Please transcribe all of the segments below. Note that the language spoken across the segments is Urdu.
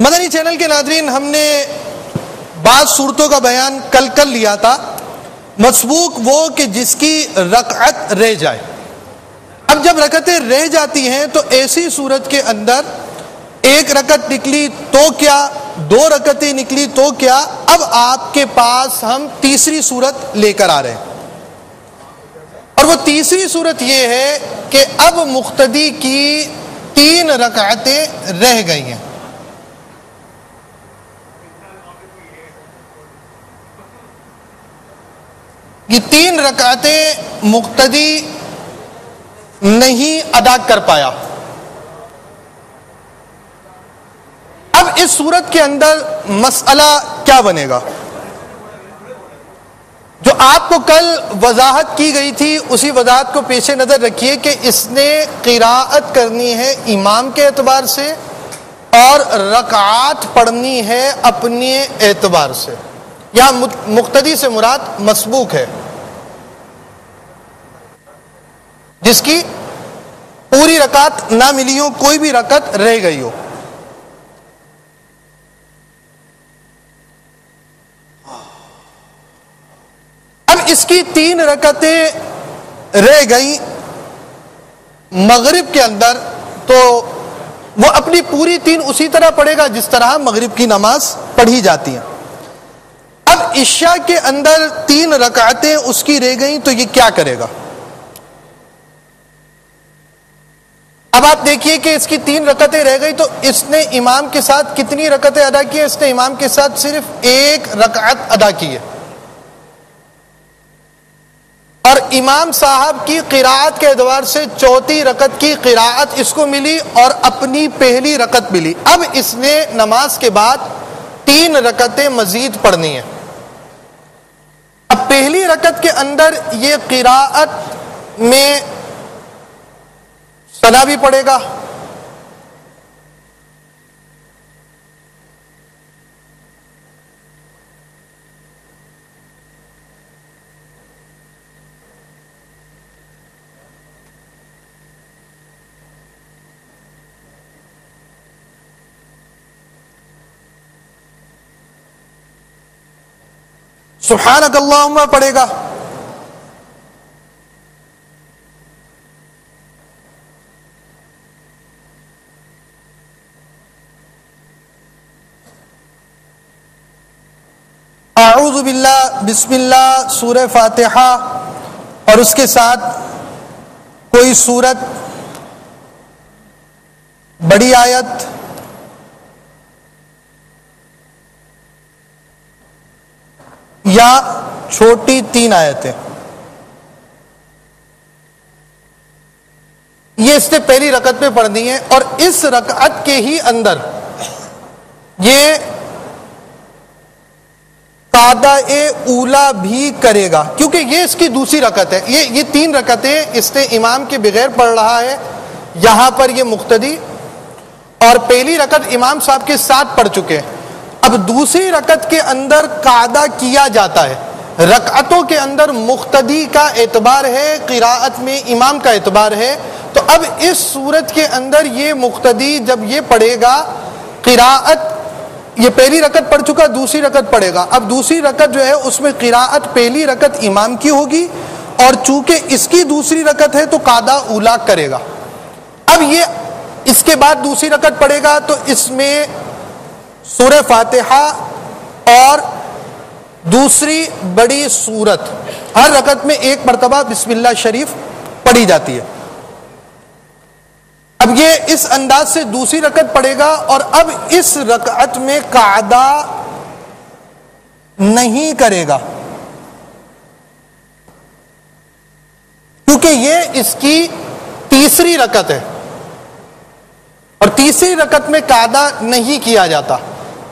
مدنی چینل کے ناظرین، ہم نے بعض صورتوں کا بیان کل لیا تھا۔ مسبوق وہ کہ جس کی رکعت رہ جائے۔ اب جب رکعتیں رہ جاتی ہیں تو ایسی صورت کے اندر ایک رکعت نکلی تو کیا، دو رکعتیں نکلی تو کیا، اب آپ کے پاس ہم تیسری صورت لے کر آ رہے ہیں، اور وہ تیسری صورت یہ ہے کہ اب مقتدی کی 3 رکعتیں رہ گئی ہیں۔ یہ 3 رکعتیں مقتدی نہیں ادا کر پایا۔ اب اس صورت کے اندر مسئلہ کیا بنے گا؟ جو آپ کو کل وضاحت کی گئی تھی اسی وضاحت کو پیش نظر رکھیے کہ اس نے قراءت کرنی ہے امام کے اعتبار سے اور رکعات پڑھنی ہے اپنے اعتبار سے۔ یہاں مقتدی سے مراد مسبوق ہے، جس کی پوری رکعت نہ ملی ہو، کوئی بھی رکعت رہ گئی ہو۔ اب اس کی 3 رکعتیں رہ گئی مغرب کے اندر، تو وہ اپنی پوری 3 اسی طرح پڑھے گا جس طرح مغرب کی نماز پڑھی جاتی ہے۔ اب عشاء کے اندر 3 رکعتیں اس کی رہ گئیں تو یہ کیا کرے گا؟ اب آپ دیکھیے کہ اس کی 3 رکعتیں رہ گئی تو اس نے امام کے ساتھ کتنی رکعتیں ادا کی ہیں؟ اس نے امام کے ساتھ صرف 1 رکعت ادا کی ہے، اور امام صاحب کی قراءت کے اعتبار سے 4تھی رکعت کی قراءت اس کو ملی اور اپنی پہلی رکعت ملی۔ اب اس نے نماز کے بعد 3 رکعتیں مزید پڑھنی ہیں۔ اب پہلی رکعت کے اندر یہ قراءت میں ثنا بھی پڑھے گا، سبحانک اللہم پڑھے گا، اعوذ باللہ، بسم اللہ، سورہ فاتحہ، اور اس کے ساتھ کوئی سورت، بڑی آیت یا چھوٹی 3 آیتیں، یہ اس نے پہلی رکعت میں پڑھنی ہے، اور اس رکعت کے ہی اندر یہ قعدہ اولا بھی کرے گا، کیونکہ یہ اس کی دوسری رکعت ہے۔ یہ 3 رکعتیں اس نے امام کے بغیر پڑھ رہا ہے، یہاں پر یہ مقتدی، اور پہلی رکعت امام صاحب کے ساتھ پڑھ چکے ہیں۔ اب دوسری رکعت کے اندر قعدہ کیا جاتا ہے۔ رکعتوں کے اندر مقتدی کا اعتبار ہے، قراءت میں امام کا اعتبار ہے، تو اب اس صورت کے اندر یہ مقتدی جب یہ پڑھے گا قراءت، یہ پہلی رکعت پڑھ چکا، دوسری رکعت پڑھے گا۔ اب دوسری رکعت جو ہے اس میں قراءت پہلی رکعت امام کی ہوگی، اور چونکہ اس کی دوسری رکعت ہے تو قعدہ اولا کرے گا۔ اب یہ اس کے بعد دوسری رکعت پڑھے گا تو اس میں سورہ فاتحہ اور دوسری بڑی سورت، ہر رکعت میں 1 مرتبہ بسم اللہ شریف پڑھی جاتی ہے۔ اب یہ اس انداز سے دوسری رکعت پڑھے گا، اور اب اس رکعت میں قعدہ نہیں کرے گا، کیونکہ یہ اس کی تیسری رکعت ہے، اور تیسری رکعت میں قعدہ نہیں کیا جاتا۔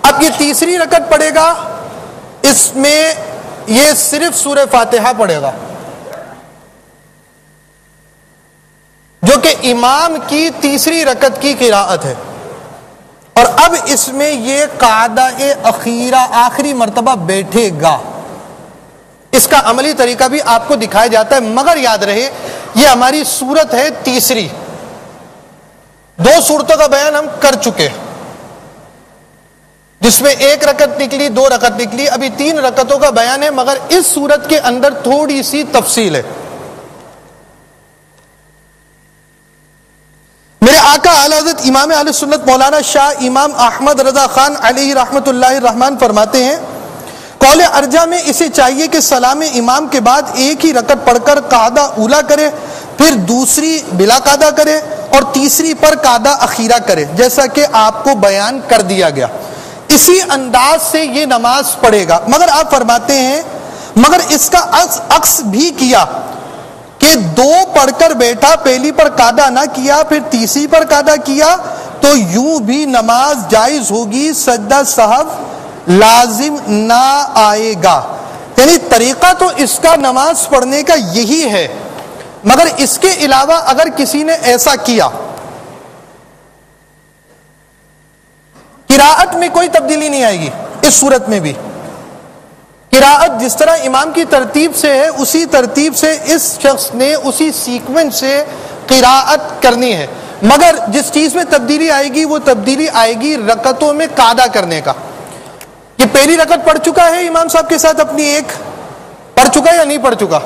اب یہ تیسری رکعت پڑھے گا، اس میں یہ صرف سورہ فاتحہ پڑھے گا، جو کہ امام کی تیسری رکعت کی قراءت ہے، اور اب اس میں یہ قعدہ اخیرہ آخری مرتبہ بیٹھے گا۔ اس کا عملی طریقہ بھی آپ کو دکھایا جاتا ہے، مگر یاد رہے یہ ہماری صورت ہے تیسری، 2 صورتوں کا بیان ہم کر چکے، جس میں 1 رکعت نکلی 2 رکعت نکلی، ابھی 3 رکعتوں کا بیان ہے، مگر اس صورت کے اندر تھوڑی سی تفصیل ہے۔ میرے آقا اعلیٰ حضرت امام اہل سنت مولانا شاہ امام احمد رضا خان علیہ رحمت اللہ الرحمن فرماتے ہیں، قول ارجح میں اسے چاہیے کہ سلام امام کے بعد ایک ہی رکعت پڑھ کر قعدہ اولا کرے، پھر دوسری بلا قعدہ کرے اور تیسری پر قعدہ اخیرہ کرے، جیسا کہ آپ کو بیان کر دیا گیا۔ اسی انداز سے یہ نماز پڑھے گا۔ مگر آپ فرماتے ہیں مگر اس کا عکس بھی کیا کہ 2 پڑھ کر بیٹھا، پہلی پر قعدہ نہ کیا پھر تیسری پر قعدہ کیا تو یوں بھی نماز جائز ہوگی، سجدہ سہو لازم نہ آئے گا۔ یعنی طریقہ تو اس کا نماز پڑھنے کا یہی ہے، مگر اس کے علاوہ اگر کسی نے ایسا کیا، قراءت میں کوئی تبدیلی نہیں آئے گی۔ اس صورت میں بھی قراءت جس طرح امام کی ترتیب سے ہے اسی ترتیب سے اس شخص نے اسی سیکوینس سے قراءت کرنی ہے، مگر جس چیز میں تبدیلی آئے گی وہ تبدیلی آئے گی رکعتوں میں قعدہ کرنے کا۔ یہ پہلی رکعت پڑھ چکا ہے امام صاحب کے ساتھ اپنی، ایک پڑھ چکا یا نہیں پڑھ چکا؟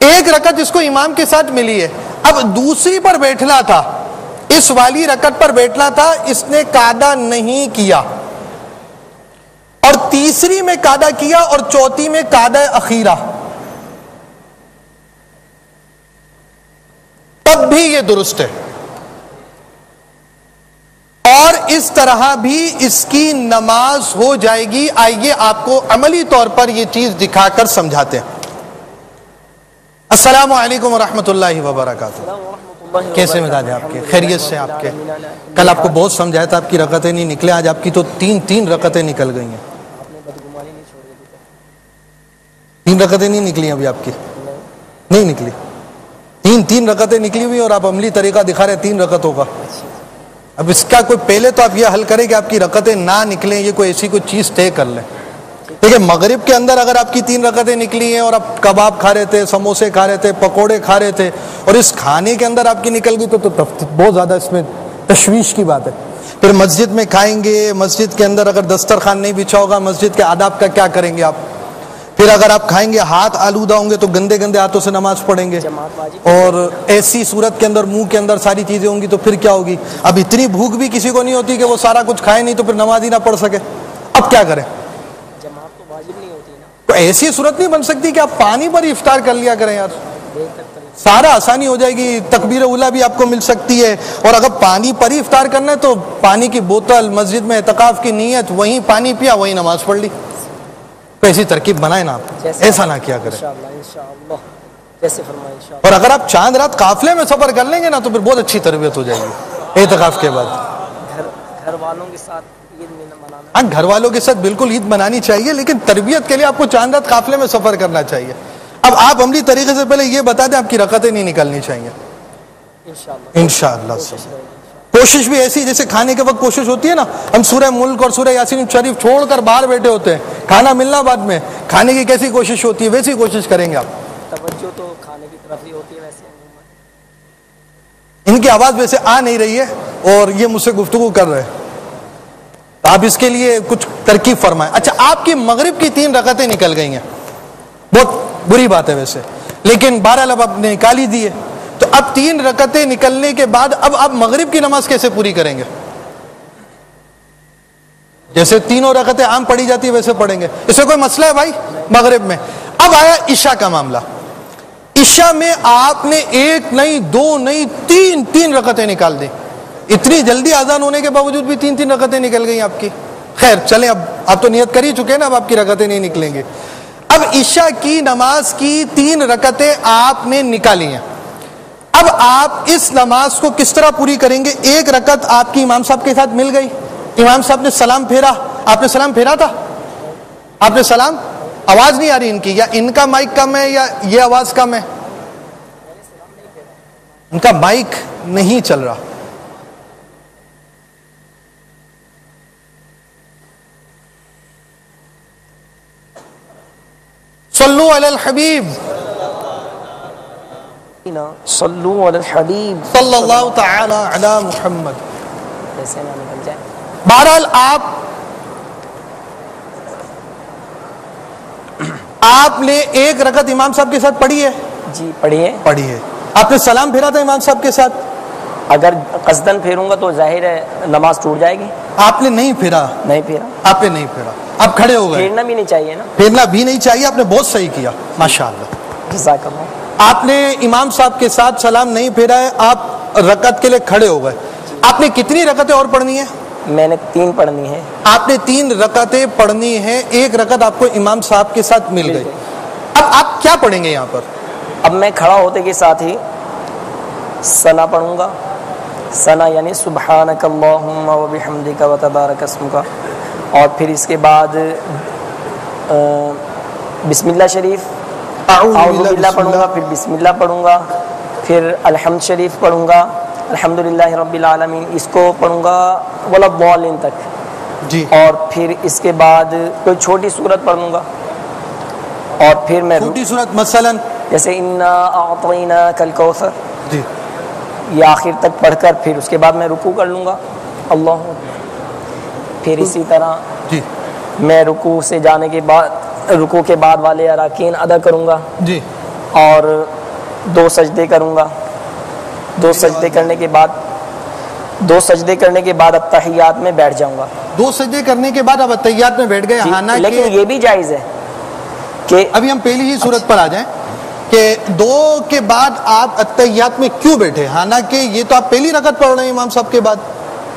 ایک رکعت جس کو امام کے ساتھ ملی ہے، اب دوسری پر بیٹھنا تھا، اس والی رکعت پر بیٹھنا تھا، اس نے قعدہ نہیں کیا، اور تیسری میں قعدہ کیا اور چوتھی میں قعدہ اخیرہ، تب بھی یہ درست ہے، اور اس طرح بھی اس کی نماز ہو جائے گی۔ آئیے آپ کو عملی طور پر یہ چیز دکھا کر سمجھاتے ہیں۔ السلام علیکم ورحمۃ اللہ وبرکاتہ۔ کیسے مزاج ہے آپ کے؟ خیریت سے آپ کے؟ کل آپ کو بہت سمجھایا تھا، آپ کی رکعتیں نہیں نکلے، آج آپ کی تو 3 رکعتیں نکل گئی ہیں۔ 3 رکعتیں نہیں نکلی ابھی آپ کی؟ نہیں نکلی، 3 رکعتیں نکلی ہوئی اور آپ عملی طریقہ دکھا رہے 3 رکعتوں کا۔ اب اس کا کوئی پہلے تو آپ یہ حل کریں کہ آپ کی رکعتیں نہ نکلیں، یہ کوئی ایسی کوئی چیز طے کر لیں۔ دیکھیں مغرب کے اندر اگر آپ کی 3 رکعتیں نکلی ہیں اور آپ کباب کھا رہے تھے، سموسے کھا رہے تھے، پکوڑے کھا رہے تھے، اور اس کھانے کے اندر آپ کی نکل گئی تو بہت زیادہ اس میں تشویش کی بات ہے۔ پھر مسجد میں کھائیں گے، مسجد کے اندر اگر دسترخوان نہیں بچھا ہوگا، مسجد کے آداب کا کیا کریں گے آپ؟ پھر اگر آپ کھائیں گے ہاتھ آلودہ ہوں گے تو گندے گندے ہاتھوں سے نماز پڑھیں گے، اور ایسی صورت کے اندر منہ کے اندر ساری چیزیں ہوں گی تو پھر کیا ہوگی؟ اب اتنی بھوک بھی کسی کو نہیں ہوتی کہ وہ سارا کچھ کھائے نہیں تو پھر نماز ہی نہ پڑھ سکے، اب کیا کریں؟ تو ایسی صورت نہیں بن سکتی کہ آپ پانی پر ہی افطار کر لیا کریں یار، سارا آسانی ہو جائے گی، تکبیر اولیٰ بھی آپ کو مل سکتی ہے، اور اگر پانی پر ہی افطار کرنا ہے تو پانی کی بوتل، مسجد میں اعتکاف کی نیت، وہیں پانی پیا وہیں نماز پڑھ لی۔ ایسی ترکیب بنائیں نا آپ، ایسا نہ کیا کریں۔ اور اگر آپ چاند رات قافلے میں سفر کر لیں گے نا تو پھر بہت اچھی تربیت ہو جائے گی اعتکاف کے بعد۔ گھر والوں کے ساتھ عید منانا، ہاں گھر والوں کے ساتھ بالکل عید منانی چاہیے، لیکن تربیت کے لیے آپ کو چاند رات قافلے میں سفر کرنا چاہیے۔ اب آپ عملی طریقے سے پہلے یہ بتا دیں آپ کی رکعتیں نہیں نکلنی چاہیے انشاءاللہ۔ کوشش بھی ایسی جیسے کھانے کے وقت کوشش ہوتی ہے نا، ہم سورہ ملک اور سورہ یاسین شریف چھوڑ کر باہر بیٹھے ہوتے ہیں، کھانا ملنا بعد میں، کھانے کی کیسی کوشش ہوتی ہے ویسی کوشش کریں گے آپ۔ توجہ تو کھانے کی طرف ہی ہوتی ہے ویسے۔ ان کی آواز ویسے آ نہیں رہی ہے اور یہ مجھ سے گفتگو کر رہے ہیں، آپ اس کے لیے کچھ ترکیب فرمائیں۔ اچھا آپ کی مغرب کی 3 رکعتیں نکل گئی ہیں، بہت بری بات ہے ویسے، لیکن بہرحال اب آپ نے نکالی دی ہے، تو اب 3 رکعتیں نکلنے کے بعد اب آپ مغرب کی نماز کیسے پوری کریں گے؟ جیسے 3 رکعتیں عام پڑھی جاتی ہے ویسے پڑھیں گے، اس سے کوئی مسئلہ ہے بھائی؟ مغرب میں اب آیا عشاء کا معاملہ، عشاء میں آپ نے 1 نہیں 2 نہیں 3 رکعتیں نکال دی، اتنی جلدی اذان ہونے کے باوجود بھی 3 رکعتیں نکل گئی آپ کی۔ خیر چلیں، اب آپ تو نیت کر ہی چکے نا، اب آپ کی رکعتیں نہیں نکلیں گے۔ اب عشاء کی نماز کی 3 رکعتیں آپ نے نکالی ہیں، اب آپ اس نماز کو کس طرح پوری کریں گے؟ 1 رکعت آپ کی امام صاحب کے ساتھ مل گئی، امام صاحب نے سلام پھیرا، آپ نے سلام پھیرا تھا، آپ نے سلام، آواز نہیں آ رہی ان کی، یا ان کا مائک کم ہے یا یہ آواز کم ہے؟ ان کا مائک نہیں چل رہا۔ صلو علی الحبیب صلو علی الحبیب صلی اللہ تعالی علی محمد۔ ایسے نہ نکل جائے۔ بہرحال آپ آپ نے ایک رکعت امام صاحب کے ساتھ پڑھی ہے؟ جی پڑھیے. پڑھی ہے. آپ نے سلام پھیرا تھا امام صاحب کے ساتھ؟ اگر قصدن پھیروں گا تو ظاہر ہے نماز ٹوٹ جائے گی. آپ نے نہیں پھیرا؟ نہیں پھیرا. آپ نے نہیں پھیرا، آپ کھڑے ہو گئے. پھیرنا بھی نہیں چاہیے نا. پھیرنا بھی نہیں چاہیے. آپ نے بہت صحیح کیا، ماشاءاللہ. جزاک اللہ. آپ نے امام صاحب کے ساتھ سلام نہیں پھیرا ہے، آپ رکعت کے لیے کھڑے ہو گئے. آپ نے کتنی رکعتیں اور پڑھنی ہے؟ میں نے 3 پڑھنی ہے. آپ نے 3 رکعتیں پڑھنی ہے. ایک رکعت آپ کو امام صاحب کے ساتھ مل گئی. اب آپ کیا پڑھیں گے یہاں پر؟ اب میں کھڑا ہوتے کے ساتھ ہی ثنا پڑھوں گا. ثنا یعنی سبحانک اللہم و بحمدک و تبارک اسمک. اور پھر اس کے بعد بسم اللہ شریف، اعوذ باللہ پڑھوں گا. پھر بسم اللہ پڑھوں گا. پھر الحمد شریف پڑھوں گا، الحمدللہ رب العالمین، اس کو پڑھوں گا ولا الضالین تک. جی. اور پھر اس کے بعد کوئی چھوٹی سورت پڑھوں گا. اور پھر میں چھوٹی سورت مثلا جیسے انا اعطیناک الکوثر، جی، یہ آخر تک پڑھ کر پھر اس کے بعد میں رکوع کر لوں گا. اللہ. پھر اسی طرح جی میں رکوع سے جانے کے بعد، رکوع کے بعد والے اراکین ادا کروں گا. جی. اور 2 سجدے کروں گا. 2 سجدے کرنے کے بعد، 2 سجدے کرنے کے بعد التحیات میں بیٹھ جاؤں گا. 2 سجدے کرنے کے بعد آپ التحیات میں بیٹھ گئے. حالانکہ لیکن یہ بھی جائز ہے کہ ابھی ہم پہلی ہی صورت پر آ جائیں کہ 2 کے بعد آپ التحیات میں کیوں بیٹھے؟ حالانکہ یہ تو آپ پہلی رکعت پڑھ رہے ہیں امام صاحب کے بعد.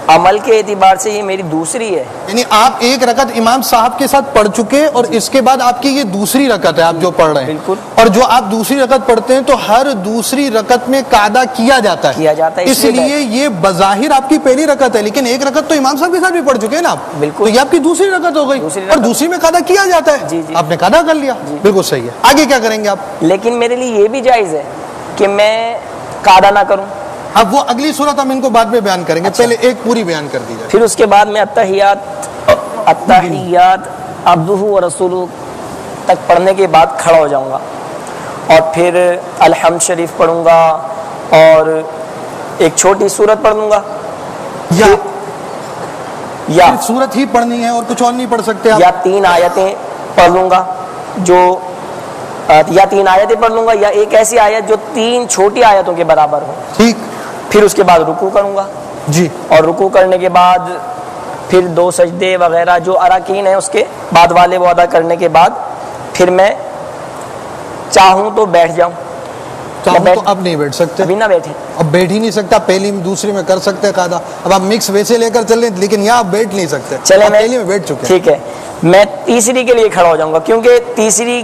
عمل کے اعتبار سے یہ میری دوسری ہے. یعنی آپ ایک رکعت امام صاحب کے ساتھ پڑھ چکے اور اس کے بعد آپ کی یہ دوسری رکعت ہے آپ جو پڑھ رہے ہیں. بالکل. اور جو آپ دوسری رکعت پڑھتے ہیں تو ہر دوسری رکعت میں قاعدہ کیا جاتا ہے. اس لیے یہ بظاہر آپ کی پہلی رکعت ہے، لیکن ایک رکعت تو امام صاحب کے ساتھ بھی پڑھ چکے ہیں نا آپ. بالکل. تو یہ آپ کی دوسری رکعت ہو گئی اور دوسری میں قاعدہ کیا جاتا ہے. جی. آپ نے قاعدہ کر لیا. بالکل صحیح ہے. آگے کیا کریں گے آپ؟ لیکن میرے لیے یہ بھی جائز ہے کہ میں قاعدہ نہ کروں. اب وہ اگلی صورت ہم ان کو بعد میں بیان کریں گے. پہلے ایک پوری بیان کر دی جائے. پھر اس کے بعد میں التحیات عبدہ و رسولہ تک پڑھنے کے بعد کھڑا ہو جاؤں گا. اور پھر الحمد شریف پڑھوں گا اور ایک چھوٹی سورت پڑھ لوں گا. یا سورت ہی پڑھنی ہے اور کچھ اور نہیں پڑھ سکتے آپ؟ یا 3 آیتیں پڑھ لوں گا، یا 3 آیتیں پڑھ لوں گا، یا ایک ایسی آیت جو 3 چھوٹی آیتوں کے برابر ہو. ٹھیک. پھر اس کے بعد رکوع کروں گا. جی. اور رکوع کرنے کے بعد پھر 2 سجدے وغیرہ جو اراکین ہیں اس کے بعد والے وہ ادا کرنے کے بعد پھر میں چاہوں تو بیٹھ جاؤں. تو اب نہیں بیٹھ سکتے. ابھی نہ بیٹھے. اب بیٹھ ہی نہیں سکتا. پہلی میں دوسری میں کر سکتے قاعدہ. اب آپ مکس ویسے لے کر چل رہے ہیں لیکن یہاں آپ بیٹھ نہیں سکتے. چلے پہلی میں بیٹھ چکے. ٹھیک ہے. میں تیسری کے لیے کھڑا ہو جاؤں گا کیونکہ تیسری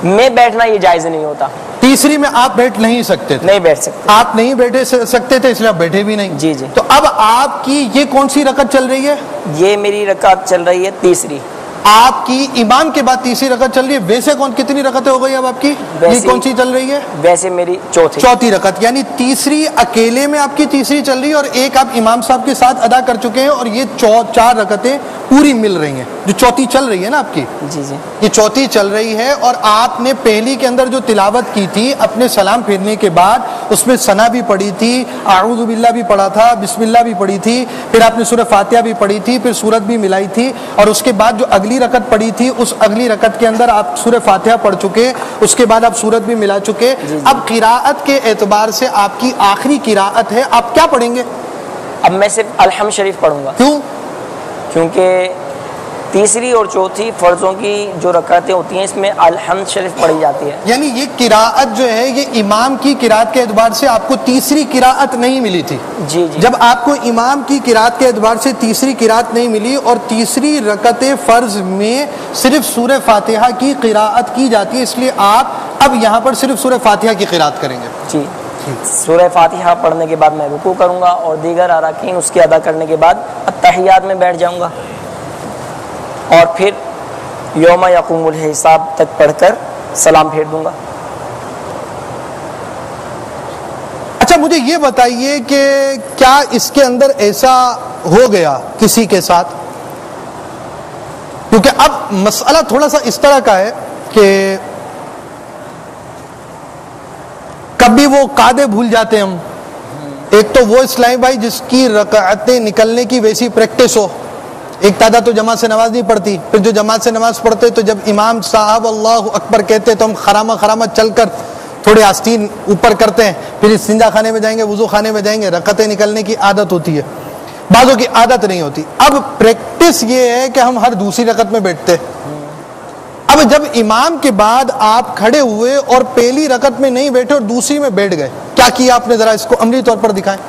میں بیٹھنا یہ جائز نہیں ہوتا. تیسری میں آپ بیٹھ نہیں سکتے تھے. نہیں بیٹھ سکتے. آپ نہیں بیٹھے سکتے تھے اس لیے آپ بیٹھے بھی نہیں. جی. تو اب آپ کی یہ کون سی رکعت چل رہی ہے؟ یہ میری رکعت چل رہی ہے تیسری. آپ کی امام کے بعد تیسری رکعت چل رہی ہے. ویسے کتنی رکعتیں ہو گئی اب آپ کی؟ یہ کون سی چل رہی ہے؟ ویسے میری چوتھی رکعت. یعنی تیسری اکیلے میں آپ کی تیسری چل رہی ہے اور ایک آپ امام صاحب کے ساتھ ادا کر چکے ہیں اور یہ 4 رکعتیں پوری مل رہی ہیں. جو چوتھی چل رہی ہے نا آپ کی، جی یہ چوتھی چل رہی ہے. اور آپ نے پہلی کے اندر جو تلاوت کی تھی اپنے سلام پھیرنے کے بعد اس میں ثنا بھی پڑھی تھی، اعوذ باللہ بھی پڑھا تھا، بسم اللہ بھی پڑھی تھی، پھر آپ نے سورہ فاتحہ بھی پڑھی تھی، پھر سورت بھی ملائی تھی. اور اس کے بعد جو اگلی رکعت پڑھی تھی اس اگلی رکعت کے اندر آپ سورہ فاتحہ پڑھ چکے، اس کے بعد آپ سورت بھی ملا چکے. اب قراءت کے اعتبار سے آپ کی آخری قراءت ہے. آپ کیا پڑھیں گے؟ اب میں صرف الحمد شریف پڑھوں گا. کیوں؟ کیونکہ تیسری اور چوتھی فرضوں کی جو رکعتیں ہوتی ہیں اس میں الحمد شریف پڑھی جاتی ہے. یعنی یہ قراءت جو ہے یہ امام کی قراءت کے اعتبار سے آپ کو تیسری قراءت نہیں ملی تھی. جی. جب آپ کو امام کی قراءت کے اعتبار سے تیسری قراءت نہیں ملی اور تیسری رکعت فرض میں صرف سورہ فاتحہ کی قراءت کی جاتی ہے، اس لیے آپ اب یہاں پر صرف سورہ فاتحہ کی قراءت کریں گے. جی. سورہ فاتحہ پڑھنے کے بعد میں رکوع کروں گا اور دیگر اراکین اس کے ادا کرنے کے بعد التحیات میں بیٹھ جاؤں گا اور پھر یوم یقوم الحساب تک پڑھ کر سلام پھیر دوں گا. اچھا مجھے یہ بتائیے کہ کیا اس کے اندر ایسا ہو گیا کسی کے ساتھ، کیونکہ اب مسئلہ تھوڑا سا اس طرح کا ہے کہ کبھی وہ قاعدے بھول جاتے ہیں ہم. ایک تو وہ اسلامی بھائی جس کی رکعتیں نکلنے کی ویسی پریکٹس ہو، ایک تعداد تو جماعت سے نماز نہیں پڑھتی، پھر جو جماعت سے نماز پڑھتے تو جب امام صاحب اللہ اکبر کہتے تو ہم خرامہ چل کر تھوڑے آستین اوپر کرتے ہیں، پھر استنجا خانے میں جائیں گے، وضو خانے میں جائیں گے، رکعتیں نکلنے کی عادت ہوتی ہے، بعضوں کی عادت نہیں ہوتی۔ اب پریکٹس یہ ہے کہ ہم ہر دوسری رکعت میں بیٹھتے، اب جب امام کے بعد آپ کھڑے ہوئے اور پہلی رکعت میں نہیں بیٹھے اور دوسری میں بیٹھ گئے، کیا کیا آپ نے، ذرا اس کو عملی طور پر دکھائیں۔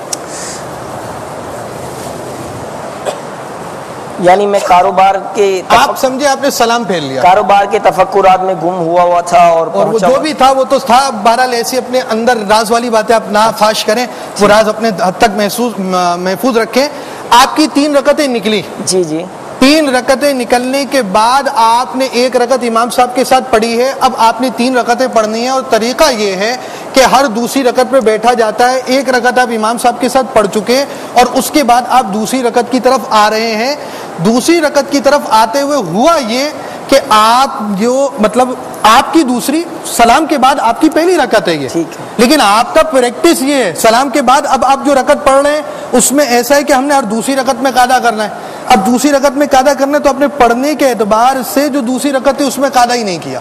یعنی میں کاروبار کے آپ سمجھے آپ نے سلام پھیر لیا، کاروبار کے تفکرات میں گم ہوا تھا، اور وہ جو بھی تھا وہ تو تھا، بہرحال ایسی اپنے اندر راز والی باتیں آپ نہ فاش کریں، وہ راز اپنے حد تک محفوظ رکھیں۔ آپ کی 3 رکعتیں نکلی، جی جی 3 رکعتیں نکلنے کے بعد آپ نے 1 رکعت امام صاحب کے ساتھ پڑھی ہے، اب آپ نے 3 رکعتیں پڑھنی ہیں، اور طریقہ یہ ہے کہ ہر دوسری رکعت پہ بیٹھا جاتا ہے، 1 رکعت آپ امام صاحب کے ساتھ پڑھ چکے اور اس کے بعد آپ دوسری رکعت کی طرف آ رہے ہیں۔ دوسری رکعت کی طرف آتے ہوئے ہوا یہ کہ آپ جو مطلب آپ کی دوسری سلام کے بعد آپ کی پہلی رکعت ہے یہ، لیکن آپ کا پریکٹس یہ ہے سلام کے بعد اب آپ جو رکعت پڑھ رہے ہیں اس میں ایسا ہے کہ ہم نے ہر دوسری رکعت میں قاعدہ کرنا ہے۔ اب دوسری رکعت میں قاعدہ کرنا ہے تو اپنے پڑھنے کے اعتبار سے جو دوسری رکعت تھی اس میں قاعدہ ہی نہیں کیا،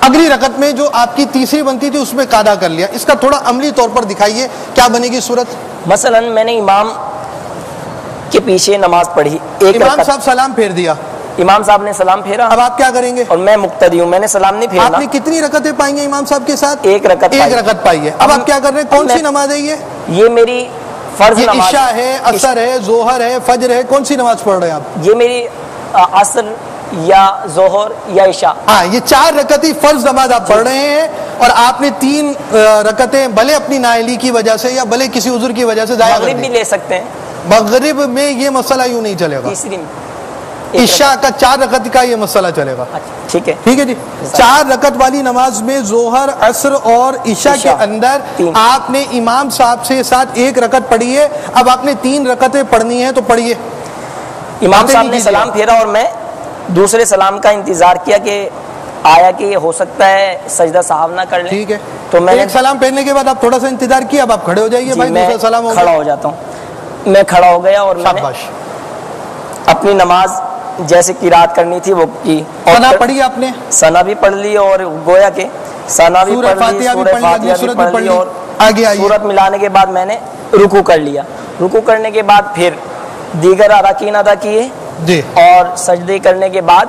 اگلی رکعت میں جو آپ کی تیسری بنتی تھی اس میں قاعدہ کر لیا۔ اس کا تھوڑا عملی طور پر دکھائیے کیا بنے گی صورت۔ مثلا میں نے امام کے پیچھے نماز پڑھی، امام صاحب سلام پھیر دیا، امام صاحب نے سلام پھیرا، اب آپ کیا کریں گے؟ اور میں مقتدی ہوں، میں نے سلام نہیں پھیرنا۔ آپ نے کتنی رکعتیں پائیں گے امام صاحب کے ساتھ؟ 1 رکعت پائی ہے۔ اب آپ کیا کر رہے ہیں؟ کون سی نماز ہے یہ میری فرض یہ نماز عشاء ہے، عصر ہے، ظہر ہے، فجر ہے، کون سی نماز پڑھ رہے ہیں آپ؟ یہ میری عصر یا ظہر یا عشاء، ہاں یہ 4 رکعتی فرض نماز آپ پڑھ رہے ہیں، اور آپ نے 3 رکعتیں بھلے اپنی نااہلی کی وجہ سے یا بھلے کسی عذر کی وجہ سے ضائع کر مغرب بھی لے سکتے ہیں، مغرب میں یہ مسئلہ یوں نہیں چلے گا، تیسری عشاء کا 4 رکعت کا یہ مسئلہ چلے گا۔ ٹھیک ہے جی، 4 رکعت والی نماز میں ظہر، عصر اور عشاء کے اندر آپ نے امام صاحب سے ساتھ 1 رکعت پڑھی ہے، اب آپ نے 3 رکعتیں پڑھنی ہیں تو پڑھیے۔ امام صاحب نے سلام پھیرا اور میں دوسرے سلام کا انتظار کیا کہ آیا کہ یہ ہو سکتا ہے سجدہ صاحب نہ کر لیں، ٹھیک ہے، تو میں ایک سلام پھیرنے کے بعد آپ تھوڑا سا انتظار کیا، اب آپ کھڑے ہو جائیے بھائی، دوسرا سلام کھڑا ہو جاتا ہوں، میں کھڑا ہو گیا اور میں نے اپنی نماز جیسے قرات کرنی تھی وہ کی، ثنا پڑھی آپ نے، ثنا بھی پڑھ لی اور گویا کہ ثنا بھی پڑھ لی، سورہ فاتحہ بھی پڑھ لی، اور آگے آئیے سورت ملانے کے بعد میں نے رکوع کر لیا۔ رکوع کرنے کے بعد پھر دیگر اراکین ادا کیے جی، اور سجدے کرنے کے بعد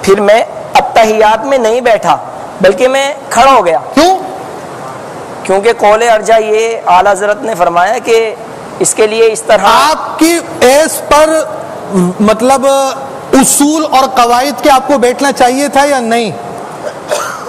پھر میں التحیات میں نہیں بیٹھا بلکہ میں کھڑا ہو گیا۔ کیوں؟ کیونکہ قول ارجح یہ اعلی حضرت نے فرمایا کہ اس کے لیے اس طرح آپ کی ایس پر مطلب اصول اور قواعد کے آپ کو بیٹھنا چاہیے تھا یا نہیں؟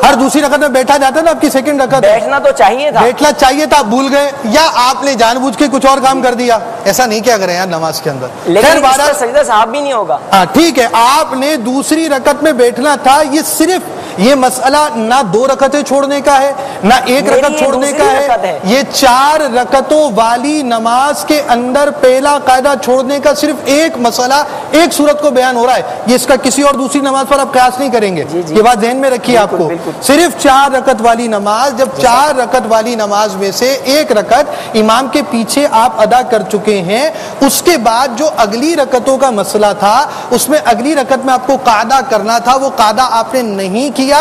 ہر دوسری رکعت میں بیٹھا جاتا ہے نا، آپ کی سیکنڈ رکعت بیٹھنا تو چاہیے تھا، بیٹھنا چاہیے تھا، آپ بھول گئے یا آپ نے جان بوجھ کے کچھ اور کام کر دیا؟ ایسا نہیں کیا کریں یار نماز کے اندر، لیکن اس کا سجدہ صاحب بھی نہیں ہوگا۔ ہاں ٹھیک ہے، آپ نے دوسری رکعت میں بیٹھنا تھا، یہ صرف یہ مسئلہ نہ 2 رکعتیں چھوڑنے کا ہے نہ 1 رکعت چھوڑنے کا ہے، یہ 4 رکعتوں والی نماز کے اندر پہلا قاعدہ چھوڑنے کا صرف ایک مسئلہ ایک صورت کو بیان ہو رہا ہے، یہ اس کا کسی اور دوسری نماز پر آپ قیاس نہیں کریں گے، یہ بات ذہن میں رکھیے آپ کو۔ صرف 4 رکعت والی نماز، جب 4 رکعت والی نماز میں سے 1 رکعت امام کے پیچھے آپ ادا کر چکے ہیں، اس کے بعد جو اگلی رکعتوں کا مسئلہ تھا اس میں اگلی رکعت میں آپ کو قاعدہ کرنا تھا، وہ قاعدہ آپ نے نہیں کیا،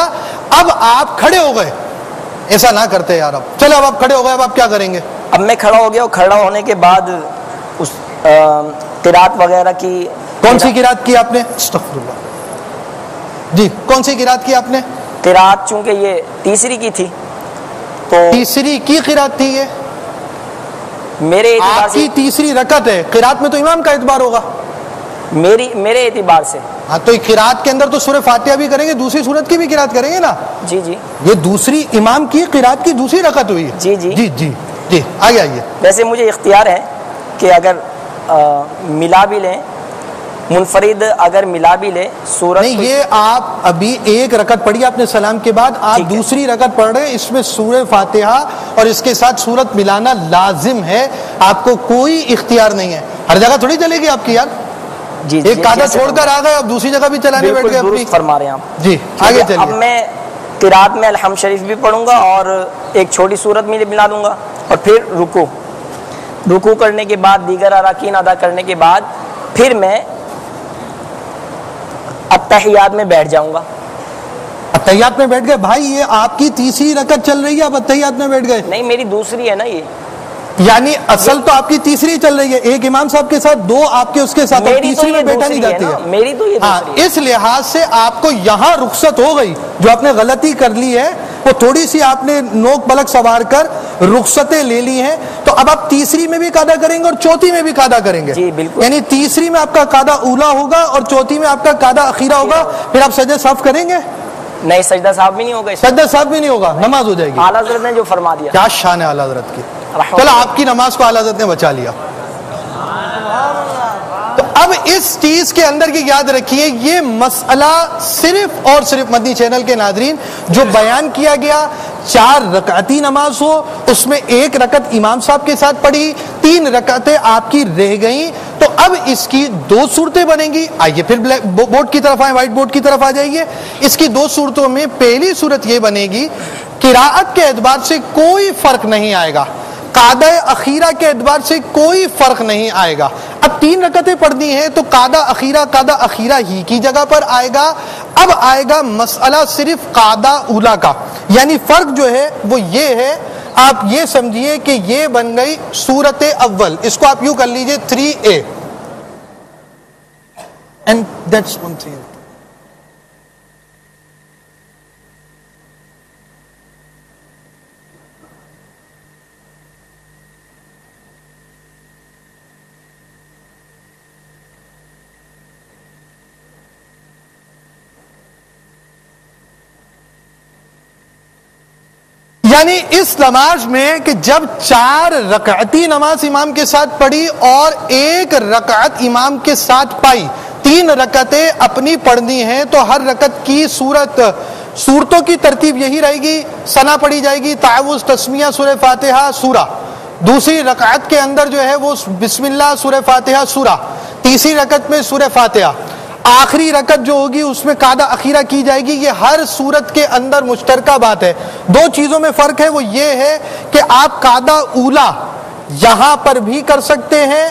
اب آپ کھڑے ہو گئے، ایسا نہ کرتے یار۔ اب چلو اب آپ کھڑے ہو گئے، اب آپ کیا کریں گے؟ اب میں کھڑا ہو گیا، اور کھڑا ہونے کے بعد اس قرات وغیرہ کی، کون سی قرات کی آپ نے؟ استغفر اللہ جی، کون سی قرات کی آپ نے؟ قرات چونکہ یہ تیسری کی تھی تو تیسری کی قرات تھی، یہ میرے اعتبار آپ کی تیسری رکعت ہے، قرات میں تو امام کا اعتبار ہوگا، میرے اعتبار سے۔ ہاں تو قرات کے اندر تو سورہ فاتحہ بھی کریں گے، دوسری سورت کی بھی قرات کریں گے نا؟ جی جی، یہ دوسری امام کی قرات کی دوسری رکعت ہوئی ہے۔ جی جی جی جی جی، آگے آئیے۔ ویسے مجھے اختیار ہے کہ اگر ملا بھی لیں، منفرد اگر ملا بھی لے سورت، نہیں، یہ آپ ابھی 1 رکعت پڑھی آپ نے سلام کے بعد، آپ دوسری رکعت پڑھ رہے ہیں، اس میں سورہ فاتحہ اور اس کے ساتھ سورت ملانا لازم ہے، آپ کو کوئی اختیار نہیں ہے، ہر جگہ تھوڑی چلے گی آپ کی یار، جی ایک قاعدہ چھوڑ کر آ گئے اب دوسری جگہ بھی چلانے بیٹھ گئے اپنی۔ فرما رہے ہیں آپ جی، آگے چلیے۔ اب میں قرات میں الحمد شریف بھی پڑھوں گا اور ایک چھوٹی سورت میں ملا دوں گا، اور پھر رکوع کرنے کے بعد دیگر اراکین ادا کرنے کے بعد پھر میں التحیات میں بیٹھ جاؤں گا. اتحیات میں بیٹھ گئے بھائی، یہ آپ کی تیسری رکعت چل رہی ہے، آپ اتحیات میں بیٹھ گئے؟ نہیں، میری دوسری ہے نا یہ. یعنی اصل تو آپ کی تیسری چل رہی ہے، ایک امام صاحب کے ساتھ، دو آپ کے اس کے ساتھ، تیسری میں بیٹھا نہیں جاتی ہے. میری تو یہ دوسری ہے. اس لحاظ سے آپ کو یہاں رخصت ہو گئی، جو آپ نے غلطی کر لی ہے وہ تھوڑی سی آپ نے نوک پلک سوار کر رخصتیں لے لی ہیں، تو اب آپ تیسری میں بھی قاعدہ کریں گے اور چوتھی میں بھی قاعدہ کریں گے. جی بالکل. یعنی تیسری میں آپ کا قاعدہ اولا ہوگا اور چوتھی میں آپ کا قاعدہ اخیرہ ہوگا. پھر آپ سجدہ صاف کریں گے؟ نہیں، سجدہ صاحب بھی نہیں ہوگا. سجدہ صاحب بھی نہیں ہوگا، نماز ہو جائے گی. اعلیٰ حضرت نے جو فرما دیا. کیا شان ہے اعلیٰ حضرت کی. چلو آپ کی نماز کو اعلیٰ حضرت نے بچا لیا. تو اب اس چیز کے اندر کی یاد رکھیے، یہ مسئلہ صرف اور صرف مدنی چینل کے ناظرین جو بیان کیا گیا، 4 رکعتی نماز ہو، اس میں 1 رکعت امام صاحب کے ساتھ پڑھی، 3 رکعتیں آپ کی رہ گئیں، تو اب اس کی 2 صورتیں بنیں گی. آئیے پھر بورڈ کی طرف آئیں، وائٹ بورڈ کی طرف آ جائیے. اس کی 2 صورتوں میں پہلی صورت یہ بنے گی، قراءت کے اعتبار سے کوئی فرق نہیں آئے گا، قاعدہ اخیرہ کے اعتبار سے کوئی فرق نہیں آئے گا. اب 3 رکعتیں پڑھنی ہیں تو قاعدہ اخیرہ ہی کی جگہ پر آئے گا. اب آئے گا مسئلہ صرف قاعدہ اولا کا، یعنی فرق جو ہے وہ یہ ہے، آپ یہ سمجھیے کہ یہ بن گئی سورت اول، اس کو آپ یوں کر لیجئے 3A. And that's one thing. یعنی اس نماز میں کہ جب 4 رکعتی نماز امام کے ساتھ پڑھی اور 1 رکعت امام کے ساتھ پائی، 3 رکعتیں اپنی پڑھنی ہیں، تو ہر رکعت کی صورتوں کی ترتیب یہی رہے گی. ثنا پڑھی جائے گی، تعوذ، تسمیہ، سورہ فاتحہ، سورہ. دوسری رکعت کے اندر جو ہے وہ بسم اللہ، سورہ فاتحہ، سورہ. تیسری رکعت میں سورہ فاتحہ. آخری رکعت جو ہوگی اس میں قاعدہ اخیرہ کی جائے گی. یہ ہر صورت کے اندر مشترکہ بات ہے. 2 چیزوں میں فرق ہے، وہ یہ ہے کہ آپ قاعدہ اولا یہاں پر بھی کر سکتے ہیں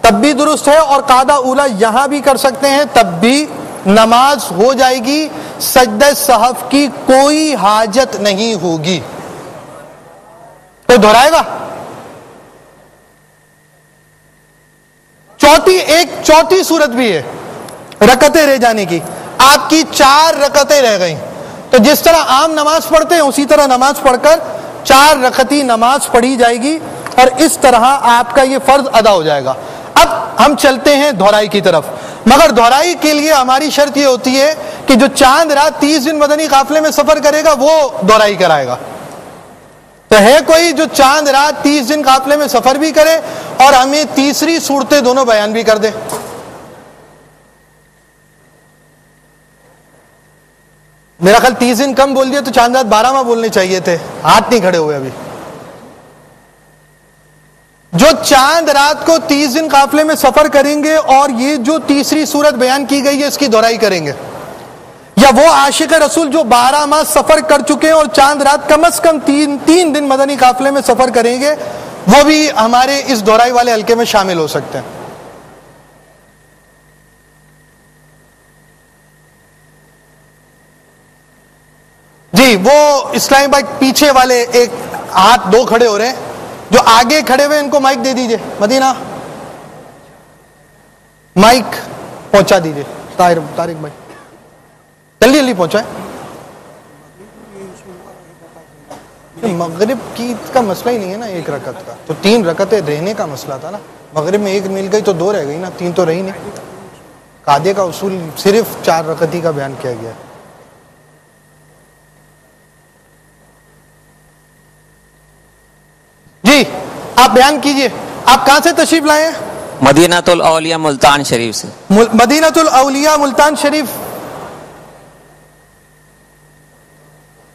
تب بھی درست ہے، اور قاعدہ اولا یہاں بھی کر سکتے ہیں تب بھی نماز ہو جائے گی. سجدہ سہو کی کوئی حاجت نہیں ہوگی. کوئی دہرائے گا؟ چوتھی صورت بھی ہے رکعتیں رہ جانے کی. آپ کی 4 رکعتیں رہ گئیں، تو جس طرح عام نماز پڑھتے ہیں اسی طرح نماز پڑھ کر 4 رکعتی نماز پڑھی جائے گی، اور اس طرح آپ کا یہ فرض ادا ہو جائے گا. اب ہم چلتے ہیں دہرائی کی طرف، مگر دہرائی کے لیے ہماری شرط یہ ہوتی ہے کہ جو چاند رات 30 دن مدنی قافلے میں سفر کرے گا وہ دہرائی کرائے گا. تو ہے کوئی جو چاند رات 30 دن قافلے میں سفر بھی کرے اور ہمیں تیسری صورتیں دونوں بیان بھی کر دے؟ میرا خیال 30 دن کم بول دیا تو چاند رات 12 ماہ بولنے چاہیے تھے، ہاتھ نہیں کھڑے ہوئے ابھی. جو چاند رات کو 30 دن قافلے میں سفر کریں گے اور یہ جو تیسری صورت بیان کی گئی ہے اس کی دہرائی کریں گے، یا وہ عاشق رسول جو 12 ماہ سفر کر چکے ہیں اور چاند رات کم از کم 3 دن مدنی قافلے میں سفر کریں گے، وہ بھی ہمارے اس دہرائی والے حلقے میں شامل ہو سکتے ہیں. جی وہ اسلامی بھائی پیچھے والے ایک ہاتھ 2 کھڑے ہو رہے ہیں، جو آگے کھڑے ہوئے ان کو مائک دے دیجئے. مدینہ مائک پہنچا دیجئے. طارق بھائی جلدی جلدی پہنچائیں. مغرب کی کا مسئلہ ہی نہیں ہے نا 1 رکعت کا، تو 3 رکعتیں رہنے کا مسئلہ تھا نا. مغرب میں 1 مل گئی تو 2 رہ گئی نا، 3 تو رہی نہیں. قاعدے کا اصول صرف 4 رکعتی کا بیان کیا گیا ہے. جی آپ بیان کیجئے، آپ کہاں سے تشریف لائے ہیں؟ مدینۃ الاولیاء ملتان شریف سے. مدینۃ الاولیاء ملتان شریف.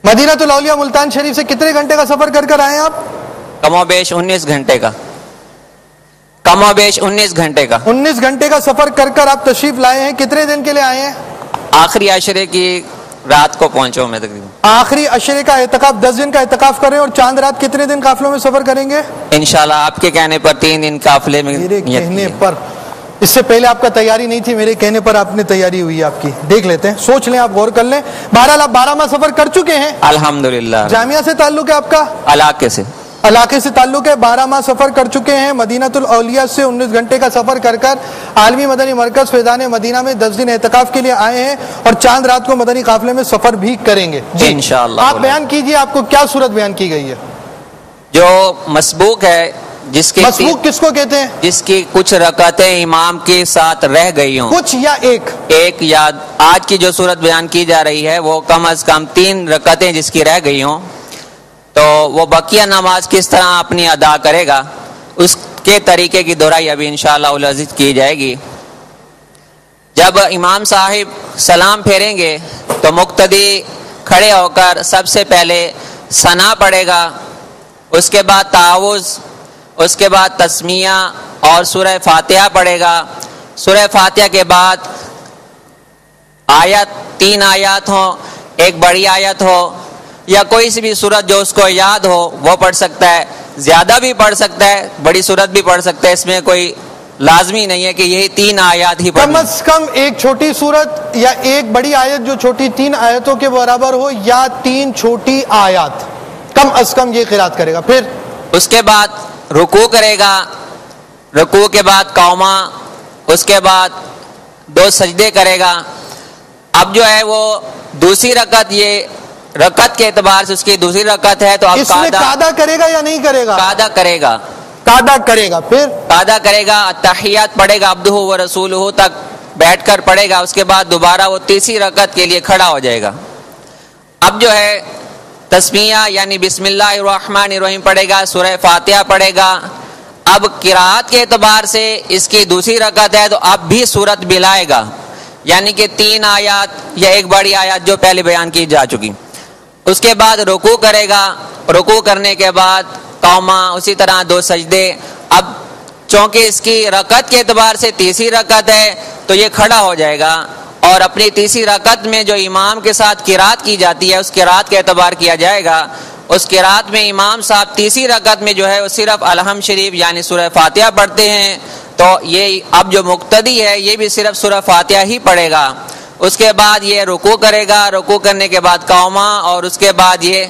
مدینۃ الاولیاء ملتان شریف سے کتنے گھنٹے کا سفر کر آئے ہیں آپ؟ کم و بیش 19 گھنٹے کا. 19 گھنٹے کا سفر کر آپ تشریف لائے ہیں. کتنے دن کے لیے آئے ہیں؟ آخری عشرے کی رات کو پہنچا ہوں میں تقریباً. آخری عشرے کا اعتکاف 10 دن کا اعتکاف کریں، اور چاند رات کتنے دن قافلوں میں سفر کریں گے؟ انشاءاللہ آپ کے کہنے پر 3 دن قافلے میں. میرے کہنے پر اس سے پہلے آپ کا تیاری نہیں تھی، میرے کہنے پر آپ نے تیاری ہوئی ہے آپ کی. دیکھ لیتے ہیں، سوچ لیں، آپ غور کر لیں. بہرحال آپ 12 ماہ سفر کر چکے ہیں. الحمدللہ. جامعہ سے تعلق ہے آپ کا؟ علاقے سے. علاقے سے تعلق ہے. 12 ماہ سفر کر چکے ہیں. مدینۃ الاولیاء سے 19 گھنٹے کا سفر کر کر عالمی مدنی مرکز فیضان مدینہ میں 10 دن اعتکاف کے لیے آئے ہیں اور چاند رات کو مدنی قافلے میں سفر بھی کریں گے. جی انشاءاللہ. آپ بیان کیجئے، آپ کو کیا صورت بیان کی گئی ہے؟ جو مسبوق ہے، جس کی مسبوق کس کو کہتے ہیں؟ جس کی کچھ رکعتیں امام کے ساتھ رہ گئی ہوں. کچھ یا ایک یا آج کی جو صورت بیان کی جا رہی ہے وہ کم از کم 3 رکعتیں جس کی رہ گئی ہوں، تو وہ بقیہ نماز کس طرح اپنی ادا کرے گا، اس کے طریقے کی دہرائی ابھی انشاءاللہ العزیز کی جائے گی. جب امام صاحب سلام پھیریں گے تو مقتدی کھڑے ہو کر سب سے پہلے ثنا پڑھے گا، اس کے بعد تعوذ، اس کے بعد تسمیہ اور سورہ فاتحہ پڑھے گا. سورہ فاتحہ کے بعد آیت 3 آیات ہوں، ایک بڑی آیت ہو یا کوئی سی بھی سورت جو اس کو یاد ہو وہ پڑھ سکتا ہے. زیادہ بھی پڑھ سکتا ہے، بڑی سورت بھی پڑھ سکتا ہے، اس میں کوئی لازمی نہیں ہے کہ یہی 3 آیات ہی پڑھیں. کم از کم ایک چھوٹی سورت یا ایک بڑی آیت جو چھوٹی 3 آیتوں کے برابر ہو، یا 3 چھوٹی آیات کم از کم یہ قرات کرے گا. پھر اس کے بعد رکوع کرے گا، رکوع کے بعد قوما، اس کے بعد 2 سجدے کرے گا. اب جو ہے وہ دوسری رکعت، یہ رکعت کے اعتبار سے اس کی دوسری رکعت ہے، تو اب اس میں قعدہ کرے گا یا نہیں کرے گا؟ قعدہ کرے گا. قعدہ کرے گا. پھر قعدہ کرے گا، التحیات پڑھے گا، عبدہ و رسولہ تک بیٹھ کر پڑھے گا. اس کے بعد دوبارہ وہ تیسری رکعت کے لیے کھڑا ہو جائے گا. اب جو ہے تسمیہ یعنی بسم اللہ الرحمن الرحیم پڑھے گا، سورہ فاتحہ پڑھے گا. اب قرات کے اعتبار سے اس کی دوسری رکعت ہے تو اب بھی سورت ملائے گا، یعنی کہ 3 آیات یا ایک بڑی آیات جو پہلے بیان کی جا چکی. اس کے بعد رکوع کرے گا، رکوع کرنے کے بعد قوما، اسی طرح 2 سجدے. اب چونکہ اس کی رکعت کے اعتبار سے تیسری رکعت ہے تو یہ کھڑا ہو جائے گا اور اپنی تیسری رکعت میں جو امام کے ساتھ قرات کی جاتی ہے اس قرات کا اعتبار کیا جائے گا. اس قرات میں امام صاحب تیسری رکعت میں جو ہے وہ صرف الحمد شریف یعنی سورہ فاتحہ پڑھتے ہیں، تو یہ اب جو مقتدی ہے یہ بھی صرف سورہ فاتحہ ہی پڑھے گا. اس کے بعد یہ رکوع کرے گا، رکوع کرنے کے بعد قوما، اور اس کے بعد یہ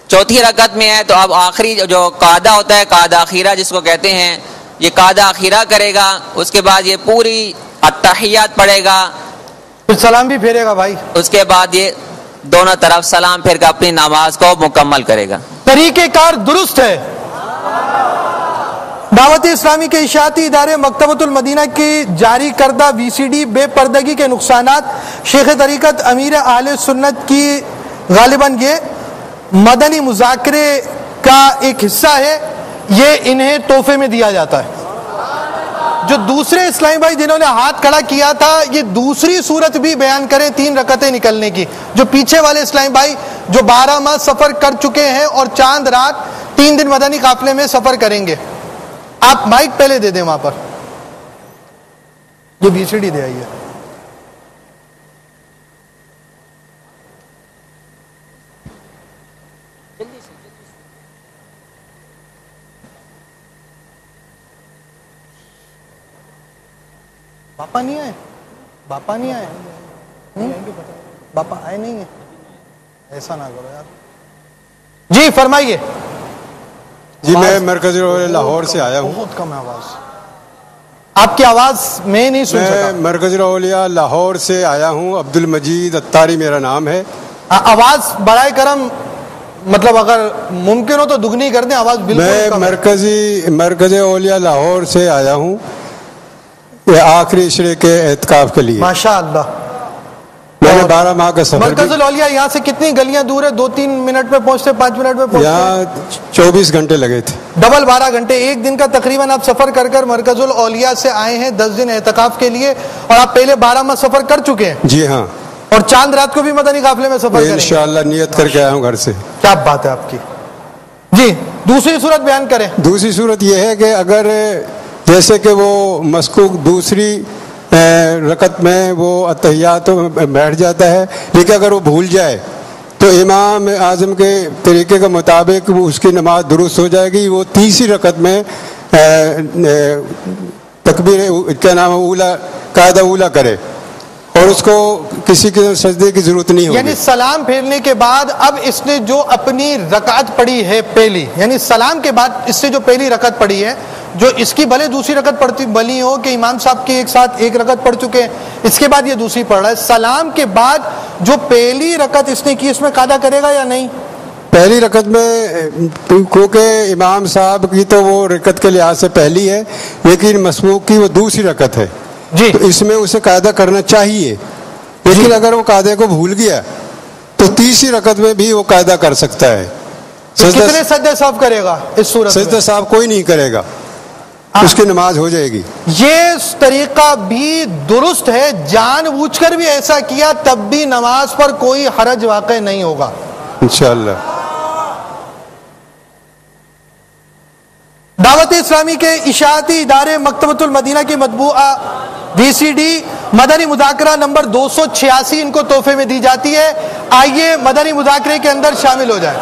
چوتھی رکعت میں ہے تو اب آخری جو قعدہ ہوتا ہے، قعدہ اخیرہ جس کو کہتے ہیں، یہ قعدہ اخیرہ کرے گا. اس کے بعد یہ پوری التحیات پڑھے گا، پھر سلام بھی پھیرے گا. بھائی اس کے بعد یہ دونوں طرف سلام پھیر کر اپنی نماز کو مکمل کرے گا. طریقہ کار درست ہے. دعوت اسلامی کے اشاعتی ادارے مکتبۃ المدینہ کی جاری کردہ VCD بے پردگی کے نقصانات، شیخ طریقت امیر اہل سنت کی غالباً یہ مدنی مذاکرے کا ایک حصہ ہے، یہ انہیں تحفے میں دیا جاتا ہے. جو دوسرے اسلامی بھائی جنہوں نے ہاتھ کھڑا کیا تھا، یہ دوسری صورت بھی بیان کریں 3 رکعتیں نکلنے کی. جو پیچھے والے اسلامی بھائی جو 12 ماہ سفر کر چکے ہیں اور چاند رات 3 دن مدنی قافلے میں سفر کریں گے، آپ مائک پہلے دے دیں وہاں پر، جو VCD دے آئیے. باپا نہیں آئے؟ باپا نہیں آئے؟ باپا آئے نہیں ہیں؟ ایسا نہ کرو یار. جی فرمائیے. جی میں مرکز لاہور سے آیا ہوں. بہت کم ہے آواز آپ کی، آواز میں نہیں سن سکا. میں مرکز الاولیاء لاہور سے آیا ہوں. عبد المجید اتاری میرا نام ہے. آواز برائے کرم مطلب اگر ممکن ہو تو دگنی کر دیں آواز. بالکل میں مرکز اولیاء لاہور سے آیا ہوں یہ آخری عشرے کے اعتکاف کے لیے. ماشاء اللہ. میں نے 12 ماہ کا سفر. مرکز الاولیاء یہاں سے کتنی گلیاں دور ہے؟ 2-3 منٹ میں پہنچتے، 5 منٹ میں پہنچتے؟ یہاں 24 گھنٹے لگے تھے. ڈبل 12 گھنٹے، ایک دن کا تقریباً آپ سفر کر کر مرکز الاولیاء سے آئے ہیں 10 دن اعتکاف کے لیے، اور آپ پہلے 12 ماہ سفر کر چکے ہیں. جی ہاں. اور چاند رات کو بھی مدنی قافلے میں سفر کریں گے انشاءاللہ. نیت کر کے آیا ہوں گھر سے. کیا بات ہے آپ کی. جی دوسری صورت بیان کریں. دوسری صورت یہ ہے کہ اگر جیسے کہ وہ مسکوک دوسری رکعت میں وہ اتحیات میں بیٹھ جاتا ہے، لیکن اگر وہ بھول جائے تو امام اعظم کے طریقے کے مطابق اس کی نماز درست ہو جائے گی. وہ تیسری رکعت میں تکبیر کیا نام ہے اولا قاعدہ اولا کرے اور اس کو کسی کے سجدے کی ضرورت نہیں ہوگی. یعنی سلام پھیرنے کے بعد اب اس نے جو اپنی رکعت پڑھی ہے پہلی، یعنی سلام کے بعد اس سے جو پہلی رکعت پڑھی ہے، جو اس کی بھلے دوسری رکعت پڑھتی بلی ہو کہ امام صاحب کے ایک ساتھ ایک رکعت پڑھ چکے ہیں، اس کے بعد یہ دوسری پڑھ رہا ہے، سلام کے بعد جو پہلی رکعت اس نے کی اس میں قاعدہ کرے گا یا نہیں؟ پہلی رکعت میں کیونکہ امام صاحب کی تو وہ رکعت کے لحاظ سے پہلی ہے، لیکن مسبوق کی وہ دوسری رکعت ہے جی، تو اس میں اسے قاعدہ کرنا چاہیے. لیکن اگر وہ قاعدے کو بھول گیا تو تیسری رکعت میں بھی وہ قاعدہ کر سکتا ہے. کتنے سجدے سہو کرے گا اس صورت میں؟ سجدہ صاحب کوئی نہیں کرے گا، اس کی نماز ہو جائے گی. یہ طریقہ بھی درست ہے، جان بوجھ کر بھی ایسا کیا تب بھی نماز پر کوئی حرج واقع نہیں ہوگا انشاءاللہ. دعوت اسلامی کے اشاعتی ادارے مکتبۃ المدینہ کی مطبوعہ VCD مدنی مذاکرہ نمبر 286 ان کو تحفے میں دی جاتی ہے. آئیے مدنی مذاکرے کے اندر شامل ہو جائیں.